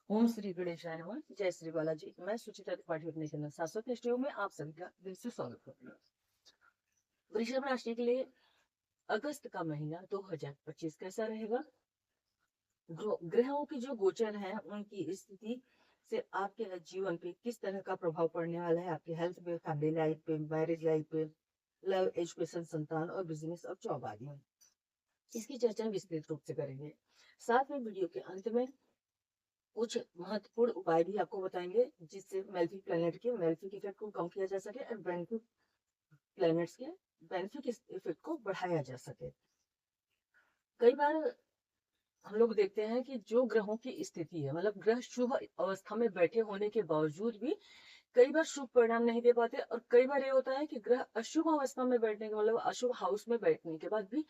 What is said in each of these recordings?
ओम श्री गणेशाय नमः। जय श्री बालाजी। मैं सुचिता त्रिपाठी अपने चैनल शाश्वत निष्ठयोग में आप सभी का दिल से स्वागत करती हूँ। वृषभ राशि के लिए अगस्त का महीना 2025 कैसा रहेगा? ग्रहों की जो गोचर है उनकी स्थिति से आपके जीवन पे किस तरह का प्रभाव पड़ने वाला है, आपकी हेल्थ पे, फैमिली लाइफ पे, मैरिज लाइफ पे, लव, एजुकेशन, संतान और बिजनेस और जॉब आदि में इसकी चर्चा विस्तृत रूप से करेंगे। साथ में वीडियो के अंत में कुछ महत्वपूर्ण उपाय भी आपको बताएंगे जिससे मेलेफिक प्लैनेट के मेलेफिक इफेक्ट को कम किया जा सके और बेनिफिक प्लैनेट्स के बेनिफिक इफेक्ट को बढ़ाया जा सके। कई बार हम लोग देखते हैं कि जो ग्रहों की स्थिति है, मतलब ग्रह शुभ अवस्था में बैठे होने के बावजूद भी कई बार शुभ परिणाम नहीं दे पाते, और कई बार ये होता है कि ग्रह अशुभ अवस्था में बैठने के मतलब अशुभ हाउस में बैठने के बाद भी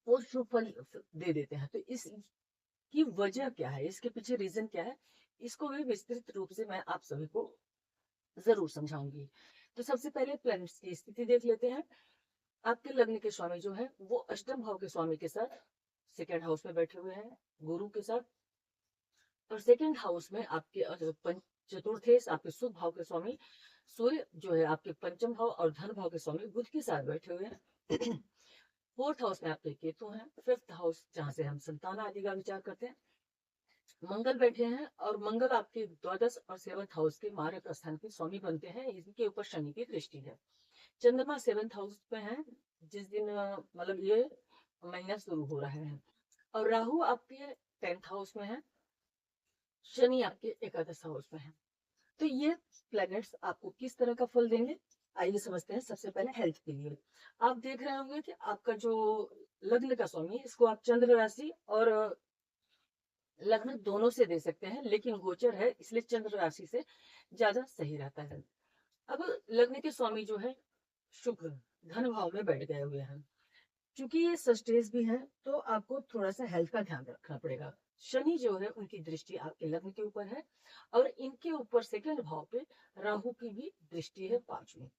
वो शुभ फल दे देते हैं। तो इसकी वजह क्या है, इसके पीछे रीजन क्या है, इसको भी विस्तृत रूप से मैं आप सभी को जरूर समझाऊंगी। तो सबसे पहले प्लैनेट्स की स्थिति देख लेते हैं। आपके लग्न के स्वामी जो है वो अष्टम भाव के स्वामी के साथ सेकेंड हाउस में बैठे हुए हैं, गुरु के साथ। और सेकेंड हाउस में आपके चतुर्थेश आपके शुभ भाव के स्वामी सूर्य जो है आपके पंचम भाव और धन भाव के स्वामी बुध के साथ बैठे हुए हैं। फोर्थ हाउस में आपके केतु हैं। फिफ्थ हाउस जहां से हम संतान आदि का विचार करते हैं, मंगल बैठे हैं। और मंगल आपके द्वादश और सेवंथ हाउस के मारक स्थान के स्वामी बनते हैं, इनके ऊपर शनि की दृष्टि है। चंद्रमा सेवंथ हाउस में है जिस दिन मतलब ये महीना शुरू हो रहा है। और राहु आपके टेंथ हाउस में है, शनि आपके एकादश हाउस में है। तो ये प्लैनेट्स आपको किस तरह का फल देंगे, आइए समझते हैं। सबसे पहले हेल्थ के लिए आप देख रहे होंगे कि आपका जो लग्न का स्वामी है इसको आप चंद्र राशि और लग्न दोनों से दे सकते हैं, लेकिन गोचर है इसलिए चंद्र राशि से ज्यादा सही रहता है। अब लग्न के स्वामी जो है शुक्र धन भाव में बैठ गए हुए हैं। क्योंकि ये सस्टेज भी है तो आपको थोड़ा सा हेल्थ का ध्यान रखना पड़ेगा। शनि जो है उनकी दृष्टि आपके लग्न के ऊपर है, और इनके ऊपर सेकंड भाव पे राहु की भी दृष्टि है, पांचवी।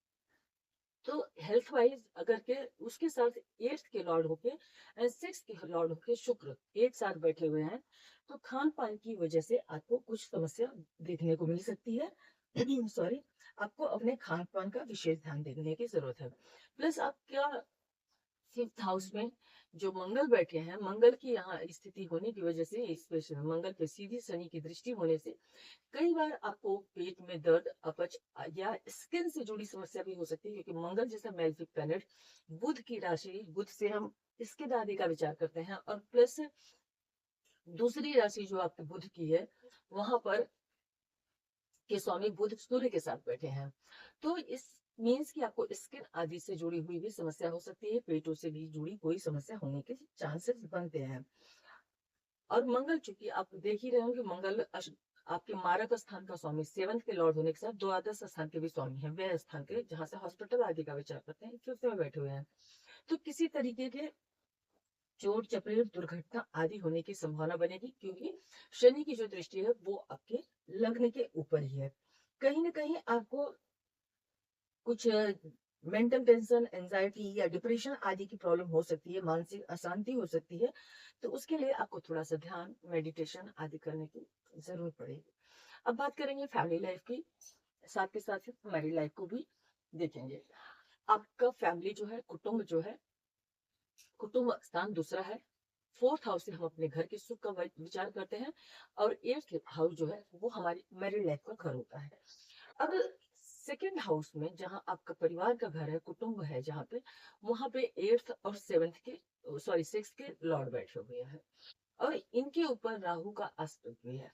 तो हेल्थ वाइज अगर के उसके साथ एट्थ के लॉर्ड होके सिक्स के लॉर्ड होके शुक्र एक साथ बैठे हुए हैं, तो खान पान की वजह से आपको कुछ समस्या देखने को मिल सकती है। सॉरी, आपको अपने खान पान का विशेष ध्यान देने की जरूरत है। प्लस आपका फिफ्थ हाउस में जो मंगल बैठे हैं, मंगल की यहाँ स्थिति होने की वजह से, स्पेशल मंगल पे सीधी शनि की दृष्टि होने से कई बार आपको पेट में दर्द, अपच या स्किन से जुड़ी समस्या भी हो सकती है, क्योंकि मंगल जैसा मैजिक प्लैनेट बुध की राशि, बुध से हम स्किन आदि का विचार करते हैं। और प्लस दूसरी राशि जो आपके बुध की है वहां पर के स्वामी बुध सूर्य के साथ बैठे हैं। तो इस मीन्स कि आपको स्किन आदि से जुड़ी हुई भी समस्या हो सकती है, पेटों से भी जुड़ी कोई समस्या होने के चांसेस बनते हैं। और मंगल, चूंकि आप देख ही रहे हो कि मंगल आपके मारक स्थान का स्वामी सेवंथ के लॉर्ड होने के साथ द्वादश स्थान के भी स्वामी है, व्यय स्थान के, जहां से हॉस्पिटल आदि का विचार करते हैं, फिफ्थ में बैठे हुए हैं। तो किसी तरीके के चोट चपेट दुर्घटना आदि होने की संभावना बनेगी, क्योंकि शनि की जो दृष्टि है वो आपके लग्न के ऊपर ही है। कहीं ना कहीं आपको कुछ मेंटल टेंशन, एंजाइटी या डिप्रेशन आदि की प्रॉब्लम हो सकती है, मानसिक अशांति हो सकती है। तो उसके लिए आपको थोड़ा सा ध्यान, मेडिटेशन आदि करने की जरूरत पड़ेगी। अब बात करेंगे फैमिली लाइफ की, साथ के साथ मैरिड लाइफ को भी देखेंगे। आपका फैमिली जो है, कुटुंब जो है, कुटुंब स्थान दूसरा है। फोर्थ हाउस से हम अपने घर के सुख का विचार करते हैं, और एट्थ हाउस जो है वो हमारी मैरिड लाइफ का घर होता है। अब सेकेंड हाउस में जहां आपका परिवार का घर है, कुटुंब है, जहां पे वहां पे एट्थ और सेवेंथ के, सॉरी सिक्स के लॉर्ड बैठे हुए हैं, और इनके ऊपर राहु का एस्पेक्ट भी है।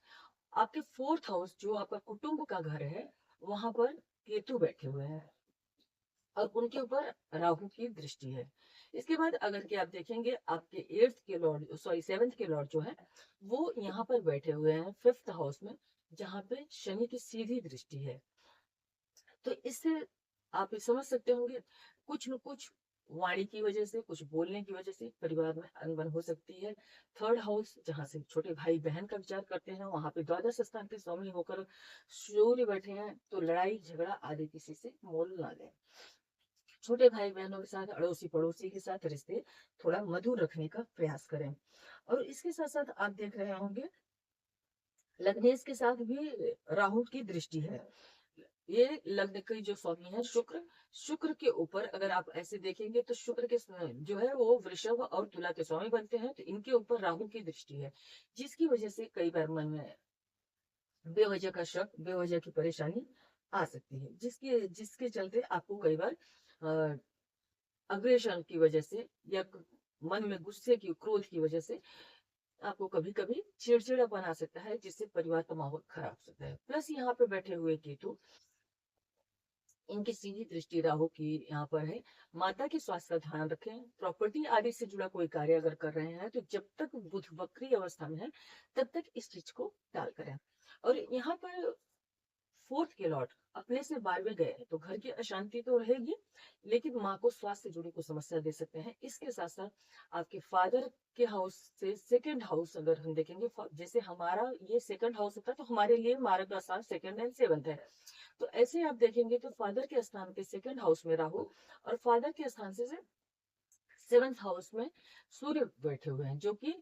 आपके फोर्थ हाउस जो आपका कुटुंब का घर है वहां पर केतु बैठे हुए हैं, और उनके ऊपर राहु की दृष्टि है। इसके बाद अगर कि आप देखेंगे आपके एट्थ के लॉर्ड, सॉरी सेवेंथ के लॉर्ड जो है वो यहाँ पर बैठे हुए हैं फिफ्थ हाउस में, जहां पे शनि की सीधी दृष्टि है। तो इससे आप ये समझ सकते होंगे कुछ न कुछ वाणी की वजह से, कुछ बोलने की वजह से परिवार में अनबन हो सकती है। थर्ड हाउस जहां से छोटे भाई बहन का विचार करते हैं, वहां पे द्वादश स्थान के स्वामी होकर सूर्य बैठे हैं, तो लड़ाई झगड़ा आदि किसी से मोल ना लें। छोटे भाई बहनों के साथ, अड़ोसी पड़ोसी के साथ रिश्ते थोड़ा मधुर रखने का प्रयास करें। और इसके साथ साथ आप देख रहे होंगे लग्नेश के साथ भी राहु की दृष्टि है। ये लग्न की जो स्वामी है शुक्र, शुक्र के ऊपर अगर आप ऐसे देखेंगे तो शुक्र के जो है वो वृषभ और तुला के स्वामी बनते हैं, तो इनके ऊपर राहु की दृष्टि है, जिसकी वजह से कई बार मन में बेवजह का शक, बेवजह की परेशानी आ सकती है, जिसके चलते आपको कई बार अग्रेशन की वजह से या मन में गुस्से की, क्रोध की वजह से आपको कभी कभी चिड़चिड़ापन आ सकता है, जिससे परिवार का माहौल खराब हो सकता है। प्लस यहाँ पे बैठे हुए केतु, इनकी सीधी दृष्टि राहु की यहाँ पर है। माता के स्वास्थ्य का ध्यान रखें। प्रॉपर्टी आदि से जुड़ा कोई कार्य अगर कर रहे हैं तो जब तक बुध वक्री अवस्था में है तब तक इस चीज को टाल करें। और यहाँ पर फोर्थ के लॉर्ड अपने से 12वें गए तो घर की अशांति तो रहेगी, लेकिन माँ को स्वास्थ्य से जुड़ी कुछ समस्या दे सकते हैं। इसके साथ साथ आपके फादर के हाउस से सेकंड हाउस अगर हम देखेंगे, जैसे हमारा ये सेकंड हाउस होता है तो हमारे लिए मार्ग का स्थान सेकंड एंड सेवंथ है, तो ऐसे आप देखेंगे तो फादर के स्थान पे सेकंड हाउस में राहु और फादर के स्थान से सेवंथ हाउस में सूर्य बैठे हुए हैं, जो कि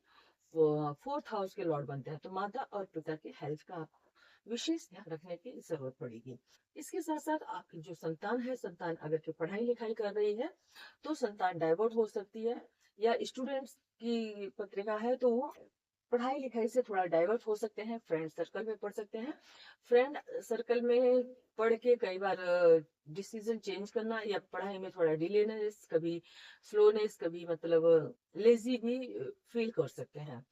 फोर्थ हाउस के लॉर्ड बनते हैं। तो माता और पिता की हेल्थ का आपको विशेष ध्यान रखने की जरूरत पड़ेगी। इसके साथ साथ आपकी जो संतान है, संतान अगर के पढ़ाई लिखाई कर रही है तो संतान डाइवर्ट हो सकती है, या स्टूडेंट्स की पत्रिका है तो वो पढ़ाई लिखाई से थोड़ा डाइवर्ट हो सकते हैं, फ्रेंड सर्कल में पढ़ सकते हैं। फ्रेंड सर्कल में पढ़ के कई बार डिसीजन चेंज करना या पढ़ाई में थोड़ा डिलेनेस, कभी स्लोनेस, कभी मतलब लेजी भी फील कर सकते हैं।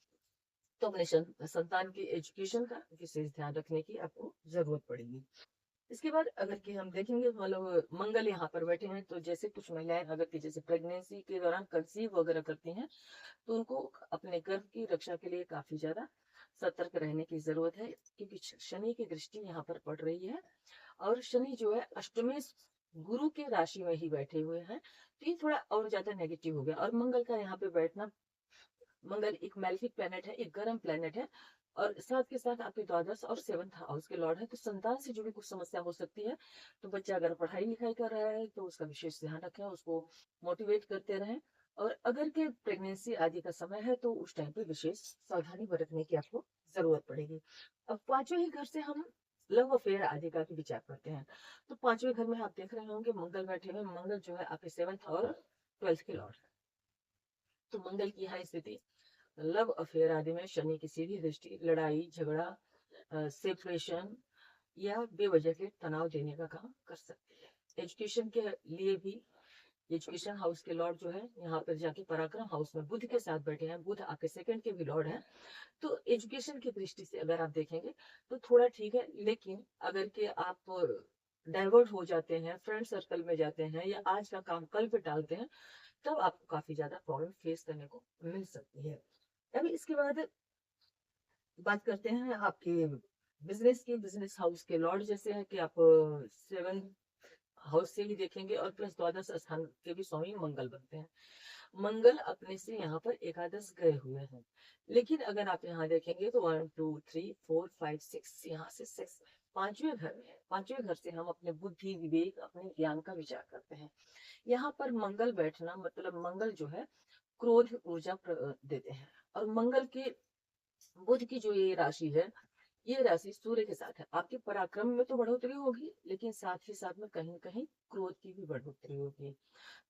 तो अपने संतान की एजुकेशन का विशेष ध्यान रखने की आपको जरूरत पड़ेगी। इसके बाद अगर कि हम देखेंगे मतलब मंगल यहाँ पर बैठे हैं, तो जैसे कुछ महिलाएं अगर कि जैसे प्रेगनेंसी के दौरान कंसीव वगैरह करती हैं तो उनको अपने गर्भ की रक्षा के लिए काफी ज्यादा सतर्क रहने की जरूरत है, क्योंकि शनि की दृष्टि यहाँ पर पड़ रही है। और शनि जो है अष्टमी गुरु के राशि में ही बैठे हुए हैं, तो ये थोड़ा और ज्यादा नेगेटिव हो गया। और मंगल का यहाँ पे बैठना, मंगल एक मैलेफिक प्लेनेट है, एक गर्म प्लेनेट है, और साथ के साथ आपके द्वादश और सेवंथ हाउस के लॉर्ड है, तो संतान से जुड़ी कुछ समस्या हो सकती है। तो बच्चा अगर पढ़ाई लिखाई कर रहा है तो उसका विशेष ध्यान रखें, उसको मोटिवेट करते रहें। और अगर के प्रेगनेंसी आदि का समय है तो उस टाइम पे विशेष सावधानी बरतने की आपको जरूरत पड़ेगी। अब पांचवें ही घर से हम लव अफेयर आदि का भी विचार करते हैं, तो पांचवें घर में आप देख रहे होंगे मंगल बैठे हुए, मंगल जो है आपके सेवंथ और ट्वेल्थ के लॉर्ड। तो मंगल की यहाँ स्थिति लव अफेयर आदि में शनि की सीधी दृष्टि लड़ाई झगड़ा, सेपरेशन या बेवजह के तनाव देने का काम कर सकती है। एजुकेशन के लिए भी एजुकेशन हाउस के लॉर्ड जो है यहाँ पर जाके पराक्रम हाउस में बुध के साथ बैठे हैं, बुध आपके सेकंड के भी लॉर्ड हैं। तो एजुकेशन की दृष्टि से अगर आप देखेंगे तो थोड़ा ठीक है, लेकिन अगर के आप डाइवर्ट हो जाते हैं, फ्रेंड सर्कल में जाते हैं या आज का काम कल पे टालते हैं, तब आपको काफी ज्यादा प्रॉब्लम फेस करने को मिल सकती है। अभी इसके बाद बात करते हैं आपके बिजनेस की। बिजनेस हाउस के लॉर्ड जैसे है कि आप सेवन हाउस से ही देखेंगे, और प्लस द्वादश स्थान के भी स्वामी मंगल बनते हैं। मंगल अपने से यहाँ पर एकादश गए हुए हैं, लेकिन अगर आप यहाँ देखेंगे तो 1 2 3 4 5 6, यहाँ से 6 पांचवें घर में है। पांचवें घर से हम अपने बुद्धि विवेक अपने ज्ञान का विचार करते हैं। यहाँ पर मंगल बैठना मतलब मंगल जो है क्रोध ऊर्जा देते हैं। और मंगल के बुध की जो ये राशि है, ये राशि सूर्य के साथ है। आपके पराक्रम में तो बढ़ोतरी होगी, लेकिन साथ ही साथ में कहीं न कहीं क्रोध की भी बढ़ोतरी होगी।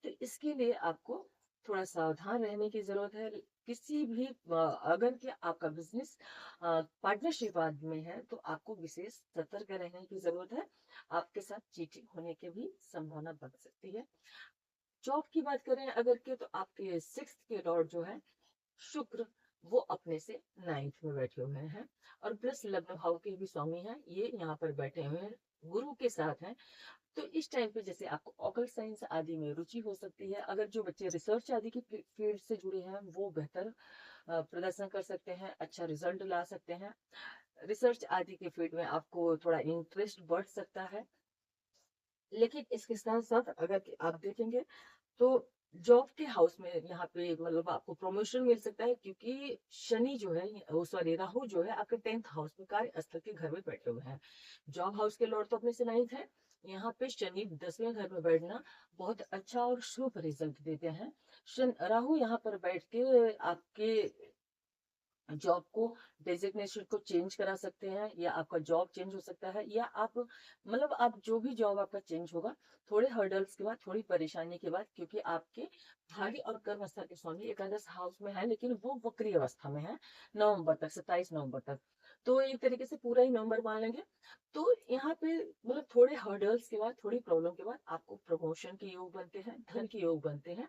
तो इसके लिए आपको थोड़ा सावधान रहने की जरूरत है। किसी भी अगर कि आपका बिजनेस पार्टनरशिप में है तो आपको विशेष सतर्क रहने की जरूरत है। आपके साथ चीटिंग होने की भी संभावना बन सकती है। जॉब की बात करें अगर के, तो आपके सिक्स्थ के लॉर्ड जो है शुक्र, वो अपने से नाइन्थ में बैठे हुए हैं, और प्लस लग्न भाव के भी स्वामी हैं, ये यहाँ पर बैठे हुए हैं, गुरु के साथ हैं। तो इस टाइम पे जैसे आपको ऑकल्ट साइंस आदि में रुचि हो सकती है। अगर जो बच्चे रिसर्च आदि की फील्ड से जुड़े हैं वो बेहतर प्रदर्शन कर सकते हैं, अच्छा रिजल्ट ला सकते हैं। रिसर्च आदि के फील्ड में आपको थोड़ा इंटरेस्ट बढ़ सकता है। लेकिन इसके साथ साथ अगर कि आप देखेंगे तो जॉब के हाउस में यहाँ पे मतलब आपको प्रमोशन मिल सकता है, क्योंकि शनि जो है वो सॉरी राहु जो है आपके 10th हाउस में कार्य स्थल के घर में बैठे हुए हैं। जॉब हाउस के लॉर्ड तो अपने से 9th है। यहाँ पे शनि 10वें घर में बैठना बहुत अच्छा और शुभ रिजल्ट देते हैं। राहु यहाँ पर बैठ के आपके जॉब को डेजिग्नेशन को चेंज करा सकते हैं, या आपका जॉब चेंज हो सकता है, या आप मतलब आप जो भी जॉब आपका चेंज होगा, थोड़े हर्डल्स के बाद, थोड़ी परेशानी के बाद, क्योंकि आपके भाग्य और कर्म अवस्था के स्वामी एकादश हाउस में है, लेकिन वो वक्री अवस्था में है नवंबर तक, 27 नवंबर तक। तो एक तरीके से पूरा ही नवंबर मान लेंगे। तो यहाँ पे मतलब थोड़े हर्डल्स के बाद, थोड़ी प्रॉब्लम के बाद आपको प्रमोशन के योग बनते हैं, धन के योग बनते हैं।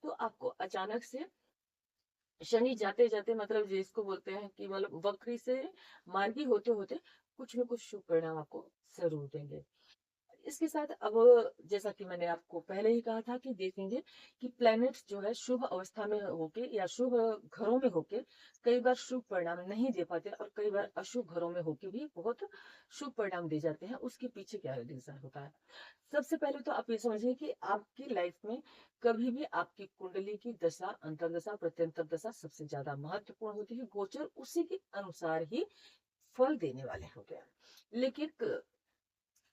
तो आपको अचानक से शनि जाते जाते, मतलब जिसको बोलते हैं कि मतलब वक्री से मार्गी होते होते कुछ न कुछ शुभ परिणाम आपको जरूर देंगे। इसके साथ अब, जैसा कि मैंने आपको पहले ही कहा था, कि देखेंगे कि प्लैनेट्स जो है शुभ अवस्था में होके या शुभ घरों में होके कई बार शुभ परिणाम नहीं दे पाते, और कई बार अशुभ घरों में होके भी बहुत शुभ परिणाम दे जाते हैं। उसके पीछे क्या रीजन होता है? सबसे पहले तो आप ये समझिए कि आपकी लाइफ में कभी भी आपकी कुंडली की दशा, अंतर्दशा, प्रत्यंतर दशा सबसे ज्यादा महत्वपूर्ण होती है। गोचर उसी के अनुसार ही फल देने वाले होते हैं। लेकिन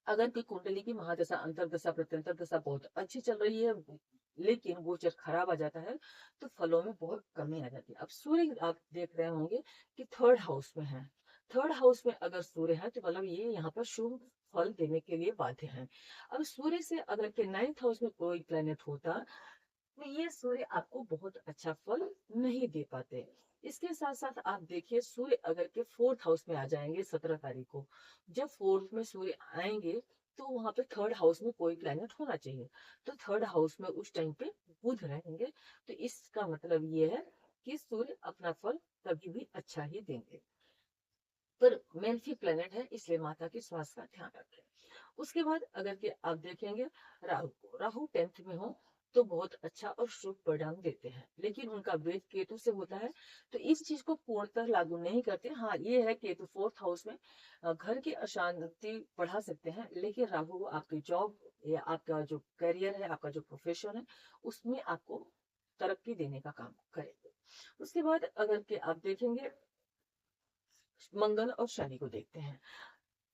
अगर की कुंडली की महादशा, अंतर्दशा, प्रत्यंतर दशा बहुत अच्छी चल रही है, लेकिन गोचर खराब आ जाता है, तो फलों में बहुत कमी आ जाती है। अब सूर्य आप देख रहे होंगे कि थर्ड हाउस में है। थर्ड हाउस में अगर सूर्य है तो मतलब ये यहाँ पर शुभ फल देने के लिए बाध्य है। अब सूर्य से अगर के नाइन्थ हाउस में कोई प्लेनेट होता, तो ये सूर्य आपको बहुत अच्छा फल नहीं दे पाते। इसके साथ साथ आप देखिए, सूर्य अगर के फोर्थ हाउस में आ जाएंगे 17 तारीख को, जब फोर्थ में सूर्य आएंगे, तो वहां पे थर्ड हाउस में कोई प्लेनेट होना चाहिए। तो थर्ड हाउस में उस टाइम पे बुध रहेंगे। तो इसका मतलब ये है कि सूर्य अपना फल कभी भी अच्छा ही देंगे। पर मेल्फी प्लेनेट है, इसलिए माता के स्वास्थ्य का ध्यान रखें। उसके बाद अगर के आप देखेंगे राहु को, राहु 10th में हो तो बहुत अच्छा और शुभ परिणाम देते हैं, लेकिन उनका वेद केतु से होता है, तो इस चीज को पूर्णतः लागू नहीं करते। हाँ, ये है केतु फोर्थ हाउस में घर की अशांति बढ़ा सकते हैं, लेकिन राहु आपकी जॉब या आपका जो करियर है, आपका जो प्रोफेशन है, उसमें आपको तरक्की देने का काम करेंगे। उसके बाद अगर के आप देखेंगे मंगल और शनि को देखते हैं।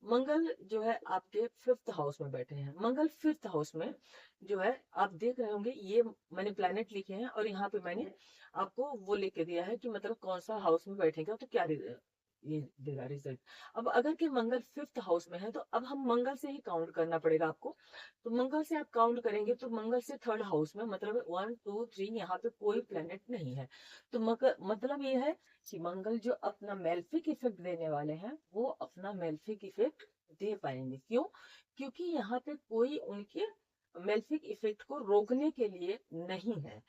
मंगल जो है आपके फिफ्थ हाउस में बैठे हैं। मंगल फिफ्थ हाउस में जो है, आप देख रहे होंगे, ये मैंने प्लैनेट लिखे हैं और यहाँ पे मैंने आपको वो लिख के दिया है कि मतलब कौन सा हाउस में बैठेगा तो क्या ये देगा रिजल्ट। अब अगर कि मंगल फिफ्थ हाउस में है, तो अब हम मंगल से ही काउंट करना पड़ेगा आपको। तो मंगल से आप काउंट करेंगे तो मंगल से थर्ड हाउस में, मतलब 1 2 3 यहाँ पे कोई प्लेनेट नहीं है। तो मतलब ये है कि मंगल जो अपना मेल्फिक इफेक्ट देने वाले हैं, वो अपना मेल्फिक इफेक्ट दे पाएंगे। क्यों? क्योंकि यहाँ पे कोई उनके मेल्फिक इफेक्ट को रोकने के लिए नहीं है।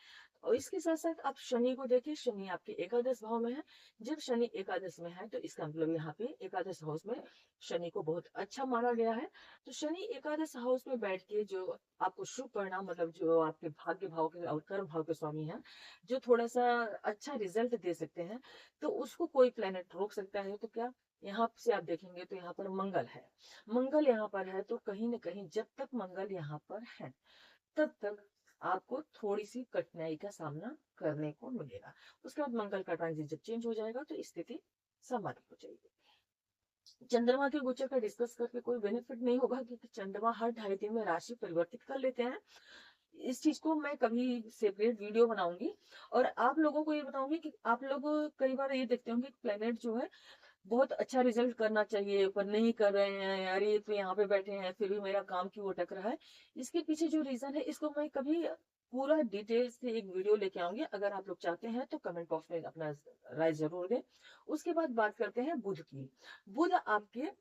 और इसके साथ साथ आप शनि को देखिए, शनि आपके एकादश भाव में है। जब शनि एकादश में है, तो इसका मतलब यहाँ पे एकादश हाउस में शनि को बहुत अच्छा माना गया है। तो शनि एकादश हाउस में बैठ के जो आपको शुभ परिणाम, मतलब जो आपके भाग्य भाव के और कर्म भाव के स्वामी हैं, जो थोड़ा सा अच्छा रिजल्ट दे सकते हैं, तो उसको कोई प्लेनेट रोक सकता है? तो क्या? यहाँ से आप देखेंगे तो यहाँ पर मंगल है। मंगल यहाँ पर है, तो कहीं ना कहीं जब तक मंगल यहाँ पर है, तब तक आपको थोड़ी सी कठिनाई का सामना करने को मिलेगा। उसके बाद मंगल का ट्रांजिट जब चेंज हो जाएगा, तो स्थिति समाप्त हो जाएगी। चंद्रमा के गोचर का डिस्कस करके कोई बेनिफिट नहीं होगा, क्योंकि चंद्रमा हर 2.5 दिन में राशि परिवर्तित कर लेते हैं। इस चीज को मैं कभी सेपरेट वीडियो बनाऊंगी, और आप लोगों को ये बताऊंगी कि आप लोग कई बार ये देखते होंगे कि प्लेनेट जो है बहुत अच्छा रिजल्ट करना चाहिए पर नहीं कर रहे हैं, यार ये तो यहाँ पे बैठे हैं फिर भी मेरा काम क्यों अटक रहा है। इसके पीछे जो रीजन है, इसको मैं कभी पूरा डिटेल से एक वीडियो लेके आऊंगी। अगर आप लोग चाहते हैं तो कमेंट बॉक्स में अपना राय जरूर दें। उसके बाद बात करते हैं बुध की। बुध आपके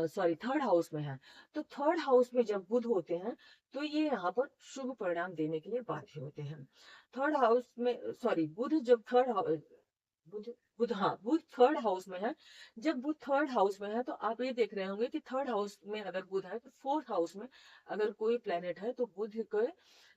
सॉरी थर्ड हाउस में है। तो थर्ड हाउस में जब बुध होते हैं, तो ये यहाँ पर शुभ परिणाम देने के लिए बाध्य होते हैं। थर्ड हाउस में, सॉरी, बुध जब थर्ड बुध बुध हाँ, बुध थर्ड हाउस में है। जब बुध थर्ड हाउस में है, तो आप ये देख रहे होंगे कि थर्ड हाउस में अगर बुध है, तो फोर्थ हाउस में अगर कोई प्लेनेट है, तो बुध के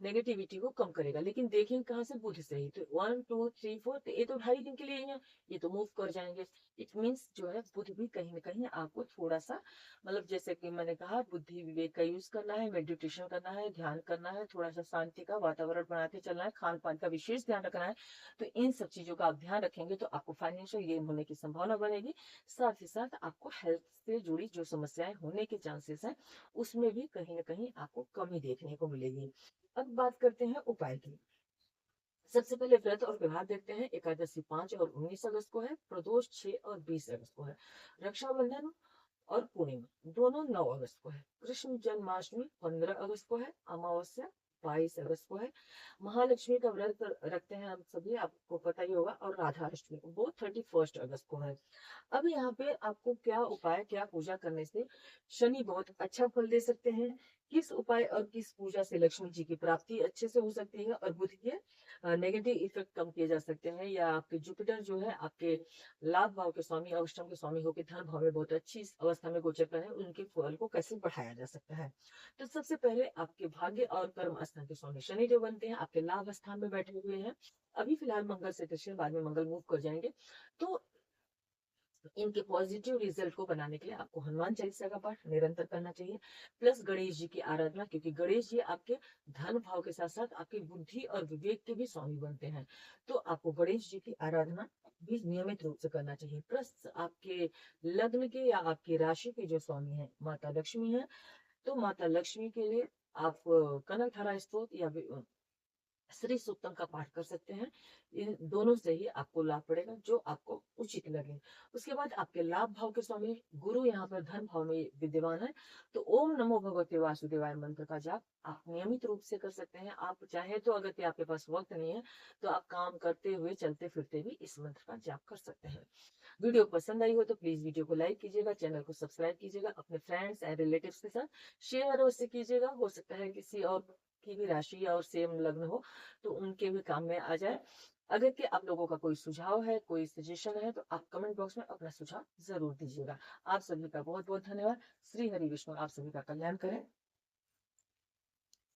नेगेटिविटी को कम करेगा। लेकिन देखें कहाँ से? बुध से ही। तो 1 2 3 4, तो ये तो 2.5 दिन के लिए ही है, ये तो मूव कर जाएंगे। इट मीन्स जो है, बुध भी कहीं ना कहीं आपको थोड़ा सा, मतलब जैसे कि मैंने कहा, बुद्धि विवेक का यूज करना है, मेडिटेशन करना है, ध्यान करना है, थोड़ा सा शांति का वातावरण बनाते चलना है, खान पान का विशेष ध्यान रखना है। तो इन सब चीजों का आप ध्यान रखेंगे तो आपको फाइनेंशियल गेन होने की संभावना बनेगी। साथ ही साथ आपको हेल्थ से जुड़ी जो समस्याएं होने के चांसेस हैं, उसमें भी कहीं ना कहीं आपको कमी देखने को मिलेगी। अब बात करते हैं उपाय की। सबसे पहले व्रत और व्यवहार देखते हैं। एकादशी 5 और 19 अगस्त को है, प्रदोष 6 और 20 अगस्त को है, रक्षाबंधन और पूर्णिमा दोनों 9 अगस्त को है, कृष्ण जन्माष्टमी 15 अगस्त को है, अमावस्या 22 अगस्त को है, महालक्ष्मी का व्रत रखते हैं हम सभी, आपको पता ही होगा, और राधा अष्टमी वो 31 अगस्त को है। अब यहाँ पे आपको क्या उपाय, क्या पूजा करने से शनि बहुत अच्छा फल दे सकते हैं, किस उपाय और किस पूजा से लक्ष्मी जी की प्राप्ति अच्छे से हो सकती है, और बुध के नेगेटिव इफेक्ट कम किए जा सकते हैं, या आपके जुपिटर जो है आपके लाभ भाव के स्वामी, अष्टम के स्वामी होकर धन भाव में बहुत अच्छी अवस्था में गोचर कर है, उनके फल को कैसे बढ़ाया जा सकता है। तो सबसे पहले आपके भाग्य और कर्म स्थान के स्वामी शनि जो बनते हैं आपके लाभ स्थान में बैठे हुए हैं। अभी फिलहाल मंगल से दक्षिण, बाद में मंगल मूव कर जाएंगे। तो इनके पॉजिटिव रिजल्ट को बनाने के लिए आपको हनुमान चालीसा का पाठ निरंतर करना चाहिए, प्लस गणेश जी की आराधना, क्योंकि गणेश जी आपके धन भाव के साथ साथ आपकी बुद्धि और विवेक के भी स्वामी बनते हैं। तो आपको गणेश जी की आराधना भी नियमित रूप से करना चाहिए। प्लस आपके लग्न के या आपकी राशि के जो स्वामी है माता लक्ष्मी है, तो माता लक्ष्मी के लिए आप कनक धारा स्तोत्र या श्री सूक्तम का पाठ कर सकते हैं। इन दोनों से ही आपको लाभ पड़ेगा, जो आपको उचित लगे। उसके बाद आपके लाभ भाव के स्वामी गुरु यहाँ पर धन भाव में विद्यमान है, तो ओम नमो भगवते वासुदेवाय मंत्र का जाप आप नियमित रूप से कर सकते हैं। आप चाहे तो, अगर आपके पास वक्त नहीं है, तो आप काम करते हुए चलते फिरते भी इस मंत्र का जाप कर सकते हैं। वीडियो पसंद आई हो तो प्लीज वीडियो को लाइक कीजिएगा, चैनल को सब्सक्राइब कीजिएगा, अपने फ्रेंड्स एंड रिलेटिव्स के साथ शेयर अवश्य कीजिएगा। हो सकता है किसी और की भी राशि और सेम लग्न हो, तो उनके भी काम में आ जाए। अगर कि आप लोगों का कोई सुझाव है, कोई सजेशन है, तो आप कमेंट बॉक्स में अपना सुझाव जरूर दीजिएगा। आप सभी का बहुत बहुत धन्यवाद। श्री हरि विष्णु आप सभी का कल्याण करें।